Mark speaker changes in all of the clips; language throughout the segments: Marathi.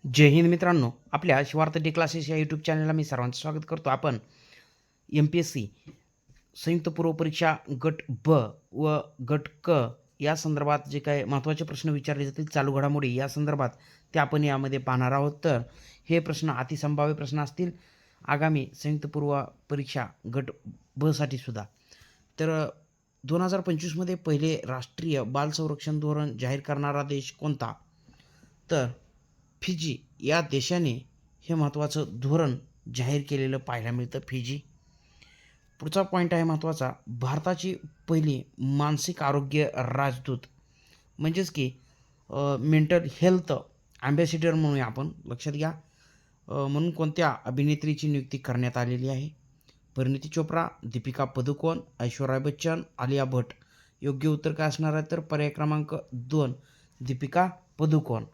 Speaker 1: जय हिंद मित्रांनो, आपल्या शिवार्थ डे क्लासेस या यूट्यूब चॅनलला मी सर्वांचं स्वागत करतो. आपण MPSC संयुक्त पूर्व परीक्षा गट ब व गट क या संदर्भात जे काही महत्त्वाचे प्रश्न विचारले जातील, चालू घडामोडी या संदर्भात ते आपण यामध्ये पाहणार आहोत. तर हे प्रश्न अतिसंभाव्य प्रश्न असतील आगामी संयुक्त पूर्व परीक्षा गट ब साठी सुद्धा. तर 2025मध्ये पहिले राष्ट्रीय बाल संरक्षण धोरण जाहीर करणारा देश कोणता? तर फिजी या देशाने हे महत्त्वाचं धोरण जाहीर केलेलं पाहायला मिळतं. फिजी. पुढचा पॉईंट आहे महत्त्वाचा, भारताची पहिली मानसिक आरोग्य राजदूत म्हणजेच की मेंटल हेल्थ ॲम्बॅसिडर म्हणूया आपण, लक्षात घ्या. म्हणून कोणत्या अभिनेत्रीची नियुक्ती करण्यात आलेली आहे? परिणीती चोप्रा, दीपिका पदुकोण, ऐश्वर्या बच्चन, आलिया भट. योग्य उत्तर काय असणार आहे? तर पर्याय क्रमांक 2 दीपिका पदुकोण.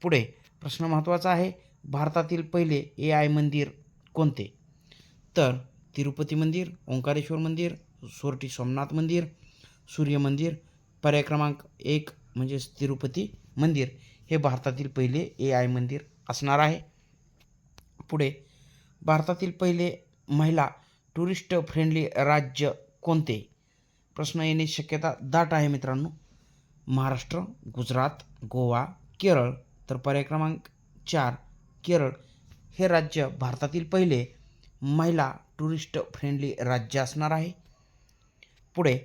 Speaker 1: पुढे प्रश्न महत्त्वाचा आहे, भारतातील पहिले AI मंदिर कोणते? तर तिरुपती मंदिर, ओंकारेश्वर मंदिर, सोरटी सोमनाथ मंदिर, सूर्य मंदिर. पर्याय क्रमांक 1 म्हणजेच तिरुपती मंदिर हे भारतातील पहिले AI मंदिर असणार आहे. पुढे भारतातील पहिले महिला टुरिस्ट फ्रेंडली राज्य कोणते? प्रश्न येण्याची शक्यता दाट आहे मित्रांनो. महाराष्ट्र, गुजरात, गोवा, केरळ. तर पर्याय क्रमांक 4 केरळ हे राज्य भारतातील पहिले महिला टुरिस्ट फ्रेंडली राज्य असणार आहे. पुढे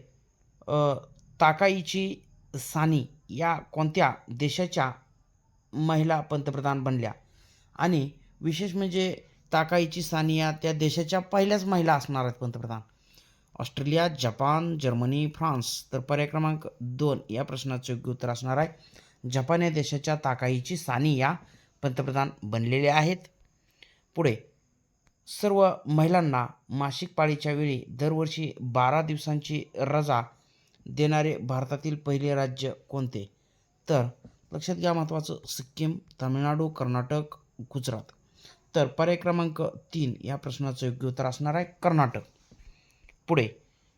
Speaker 1: ताकाईची सानी या कोणत्या देशाच्या महिला पंतप्रधान बनल्या? आणि विशेष म्हणजे ताकाईची सानी या त्या देशाच्या पहिल्याच महिला असणार आहेत पंतप्रधान. Australia, Japan, Germany, France. तर पर्याय क्रमांक 2 या प्रश्नाचं योग्य उत्तर असणार आहे. जपान या देशाच्या ताकाईची सानी या पंतप्रधान बनलेले आहेत. पुढे सर्व महिलांना मासिक पाळीच्या वेळी दरवर्षी 12 दिवसांची रजा देणारे भारतातील पहिले राज्य कोणते? तर लक्षात घ्या महत्त्वाचं, सिक्कीम, तामिळनाडू, कर्नाटक, गुजरात. तर पर्याय क्रमांक 3 या प्रश्नाचं योग्य उत्तर असणार आहे कर्नाटक. पुढे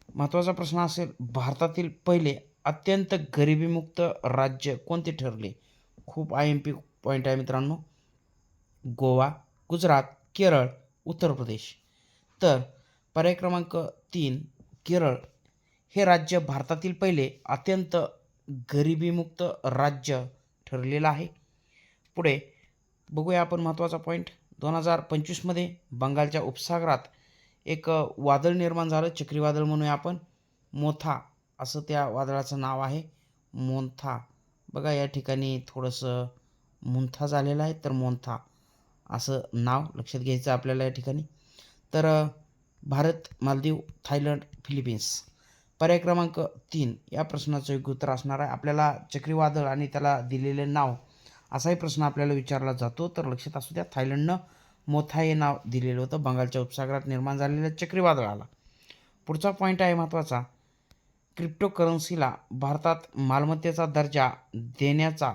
Speaker 1: महत्त्वाचा प्रश्न असेल, भारतातील पहिले अत्यंत गरिबीमुक्त राज्य कोणते ठरले? खूप IMP पॉईंट आहे मित्रांनो. गोवा, गुजरात, केरळ, उत्तर प्रदेश. तर पर्याय क्रमांक 3 केरळ हे राज्य भारतातील पहिले अत्यंत गरिबीमुक्त राज्य ठरलेलं आहे. पुढे बघूया आपण महत्त्वाचा पॉईंट. 2025मध्ये बंगालच्या उपसागरात एक वादळ निर्माण झालं, चक्रीवादळ म्हणूया आपण. मोथा असं त्या वादळाचं नाव आहे, मोन्था. बघा या ठिकाणी थोडंसं मुंथा झालेलं आहे, तर मोन्था असं नाव लक्षात घ्यायचं आपल्याला या ठिकाणी. तर भारत, मालदीव, थायलंड, फिलिपिन्स. पर्याय क्रमांक 3 या प्रश्नाचं योग्य उत्तर असणार आहे. आपल्याला चक्रीवादळ आणि त्याला दिलेले नाव असाही प्रश्न आपल्याला विचारला जातो. तर लक्षात असू द्या, थायलंडनं मोथा हे नाव दिलेलं होतं बंगालच्या उपसागरात निर्माण झालेल्या चक्रीवादळाला. पुढचा पॉईंट आहे महत्त्वाचा, क्रिप्टोकरन्सीला भारतात मालमत्तेचा दर्जा देण्याचा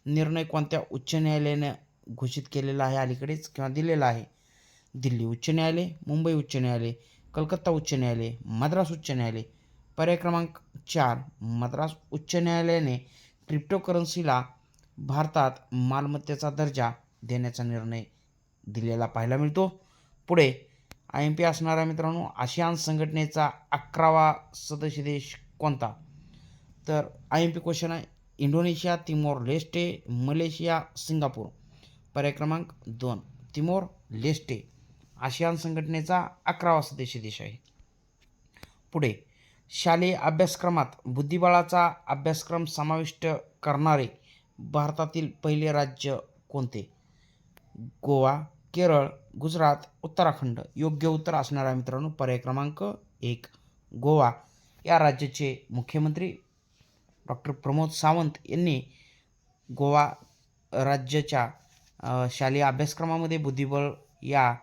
Speaker 1: निर्णय कोणत्या उच्च न्यायालयाने घोषित केलेला आहे अलीकडेच किंवा दिलेला आहे? दिल्ली उच्च न्यायालय, मुंबई उच्च न्यायालय, कलकत्ता उच्च न्यायालय, मद्रास उच्च न्यायालय. पर्याय क्रमांक 4 मद्रास उच्च न्यायालयाने क्रिप्टोकरन्सीला भारतात मालमत्तेचा दर्जा देण्याचा निर्णय दिलेला पाहायला मिळतो. पुढे IMP असणार आहे मित्रांनो, आसियान संघटनेचा 11वा सदस्य देश कोणता? तर IMP क्वेश्चन आहे, Indonesia, Timor Leste, Malaysia, Singapore. पर्याय क्रमांक 2 तिमोर लेस्टे आसियान संघटनेचा 11वा सदस्य देश आहे. पुढे शालेय अभ्यासक्रमात बुद्धिबळाचा अभ्यासक्रम समाविष्ट करणारे भारतातील पहिले राज्य कोणते? गोवा, केरळ, गुजरात, उत्तराखंड. योग्य उत्तर असणार आहे मित्रांनो पर्याय क्रमांक 1 गोवा. या राज्याचे मुख्यमंत्री डॉक्टर प्रमोद सावंत यांनी गोवा राज्याच्या शालेय अभ्यासक्रमामध्ये बुद्धिबळ या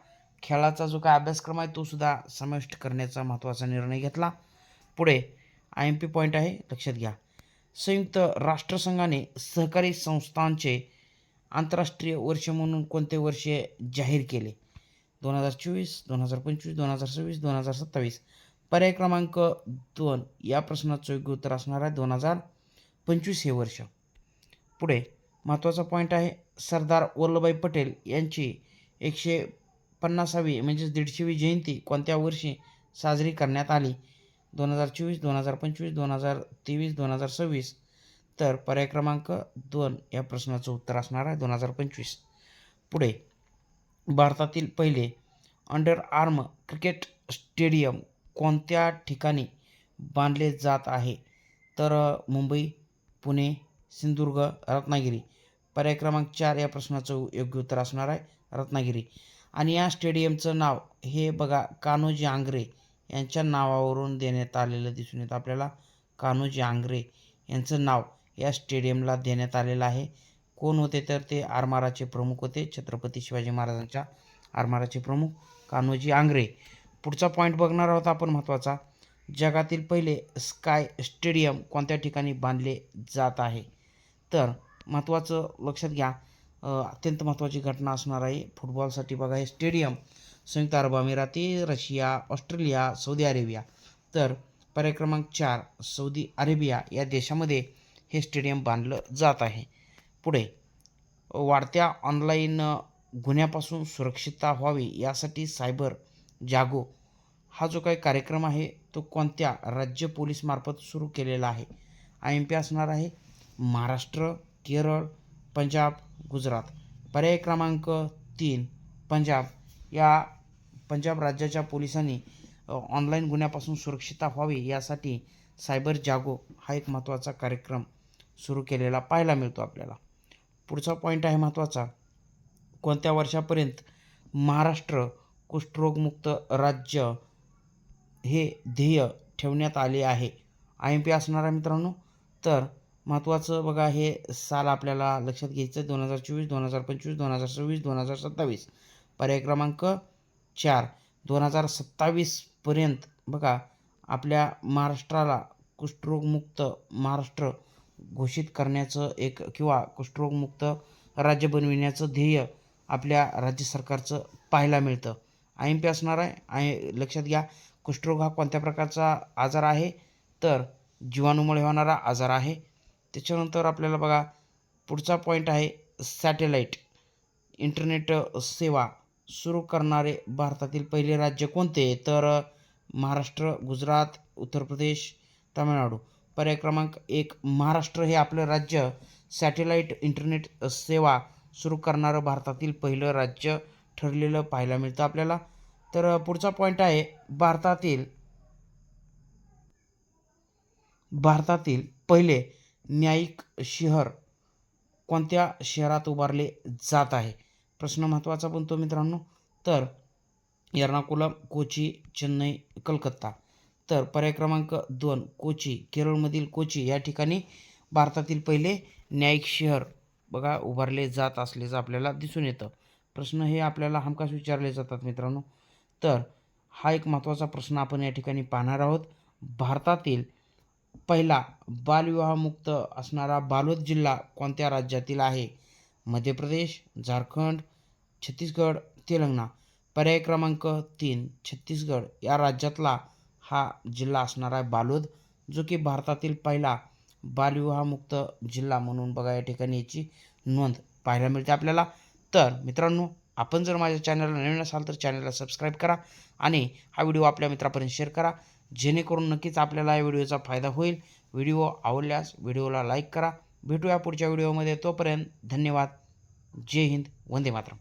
Speaker 1: खेळाचा जो काय अभ्यासक्रम आहे तो सुद्धा समाविष्ट करण्याचा महत्त्वाचा निर्णय घेतला. पुढे IMP पॉईंट आहे, लक्षात घ्या. संयुक्त राष्ट्रसंघाने सहकारी संस्थांचे आंतरराष्ट्रीय वर्ष म्हणून कोणते वर्ष जाहीर केले? 2024, 2025, 2026, 2027. पर्याय क्रमांक 2 या प्रश्नाचं योग्य उत्तर असणार आहे 2025 हे वर्ष. पुढे महत्त्वाचा पॉईंट आहे, सरदार वल्लभभाई पटेल यांची 150वी म्हणजेच 150वी जयंती कोणत्या वर्षी साजरी करण्यात आली? 2024, 2025, 2023, 2026. तर पर्याय क्रमांक 2 या प्रश्नाचं उत्तर असणार आहे 2025. पुढे, भारतातील पहिले अंडर आर्म क्रिकेट स्टेडियम कोणत्या ठिकाणी बांधले जात आहे? तर मुंबई, पुणे, सिंधुदुर्ग, रत्नागिरी. पर्याय क्रमांक 4 या प्रश्नाचं योग्य उत्तर असणार आहे रत्नागिरी. आणि या स्टेडियमचं नाव हे बघा कान्होजी आंग्रे यांच्या नावावरून देण्यात आलेलं दिसून येतं आपल्याला. कान्होजी आंग्रे यांचं नाव या स्टेडियमला देण्यात आलेलं आहे. कोण होते? तर ते आरमाराचे प्रमुख होते, छत्रपती शिवाजी महाराजांच्या आरमाराचे प्रमुख कान्होजी आंग्रे. पुढचा पॉईंट बघणार आहोत आपण महत्त्वाचा, जगातील पहिले स्काय स्टेडियम कोणत्या ठिकाणी बांधले जात आहे? तर महत्त्वाचं लक्षात घ्या, अत्यंत महत्त्वाची घटना असणार आहे फुटबॉलसाठी. बघा, हे स्टेडियम संयुक्त अरब अमिराती, रशिया, ऑस्ट्रेलिया, सौदी अरेबिया. तर पर्याय क्रमांक 4 सौदी अरेबिया या देशामध्ये हे स्टेडियम बांधलं जात आहे. पुढे, वाढत्या ऑनलाईन गुन्ह्यापासून सुरक्षितता व्हावी यासाठी सायबर जागो हा जो काही कार्यक्रम आहे तो कोणत्या राज्य पोलीसमार्फत सुरू केलेला आहे? IMP असणार आहे महाराष्ट्र, केरळ, पंजाब, गुजरात. पर्याय क्रमांक 3 पंजाब. या पंजाब राज्याच्या पोलिसांनी ऑनलाईन गुन्ह्यापासून सुरक्षितता व्हावी यासाठी सायबर जागो हा एक महत्त्वाचा कार्यक्रम सुरू केलेला पाहायला मिळतो आपल्याला. पुढचा पॉईंट आहे महत्त्वाचा, कोणत्या वर्षापर्यंत महाराष्ट्र कुष्ठरोगमुक्त राज्य हे ध्येय ठेवण्यात आले आहे? IMP असणार आहे मित्रांनो. तर महत्त्वाचं बघा, हे साल आपल्याला लक्षात घ्यायचं, 2024, 2025, 2026, 2027. पर्याय क्रमांक 4 2027पर्यंत बघा आपल्या महाराष्ट्राला कुष्ठरोगमुक्त महाराष्ट्र घोषित करण्याचं एक किंवा कुष्ठरोगमुक्त राज्य बनविण्याचं ध्येय आपल्या राज्य सरकारचं पाहायला मिळतं. IMP असणार आहे. लक्षात घ्या, कुष्ठरोग हा कोणत्या प्रकारचा आजार आहे? तर जीवाणूमुळे होणारा आजार आहे. त्याच्यानंतर आपल्याला बघा पुढचा पॉईंट आहे, सॅटेलाईट इंटरनेट सेवा सुरू करणारे भारतातील पहिले राज्य कोणते? तर महाराष्ट्र, गुजरात, उत्तर प्रदेश, तामिळनाडू. पर्याय क्रमांक 1 महाराष्ट्र हे आपलं राज्य सॅटेलाईट इंटरनेट सेवा सुरू करणारं भारतातील पहिलं राज्य ठरलेलं पाहायला मिळतं आपल्याला. तर पुढचा पॉईंट आहे, भारतातील पहिले न्यायिक शहर कोणत्या शहरात उभारले जात आहे? प्रश्न महत्त्वाचा बनतो मित्रांनो. तर एर्नाकुलम, कोची, चेन्नई, कलकत्ता. तर पर्याय क्रमांक 2 कोची, केरळमधील कोची या ठिकाणी भारतातील पहिले न्यायिक शहर बघा उभारले जात असल्याचं आपल्याला दिसून येतं. प्रश्न हे आपल्याला हमखास विचारले जातात मित्रांनो. तर हा एक महत्त्वाचा प्रश्न आपण या ठिकाणी पाहणार आहोत. भारतातील पहिला बालविवाहमुक्त असणारा बालोद जिल्हा कोणत्या राज्यातील आहे? मध्य प्रदेश, झारखंड, छत्तीसगड, तेलंगणा. पर्याय क्रमांक 3 छत्तीसगड या राज्यातला हा जिल्हा असणार आहे बालोद, जो की भारतातील पहिला बालविवाहमुक्त जिल्हा म्हणून बघा या ठिकाणी याची नोंद पाहायला मिळते आपल्याला. तर मित्रांनो, आपण जर माझ्या चॅनलला नवीन असाल तर चॅनलला सबस्क्राईब करा आणि हा व्हिडिओ आपल्या मित्रापर्यंत शेअर करा, जेणेकरून नक्कीच आपल्याला या व्हिडिओचा फायदा होईल. व्हिडिओ आवडल्यास व्हिडिओला लाईक करा. भेटूया पुढच्या व्हिडिओमध्ये. तोपर्यंत धन्यवाद. जय हिंद, वंदे मातरम.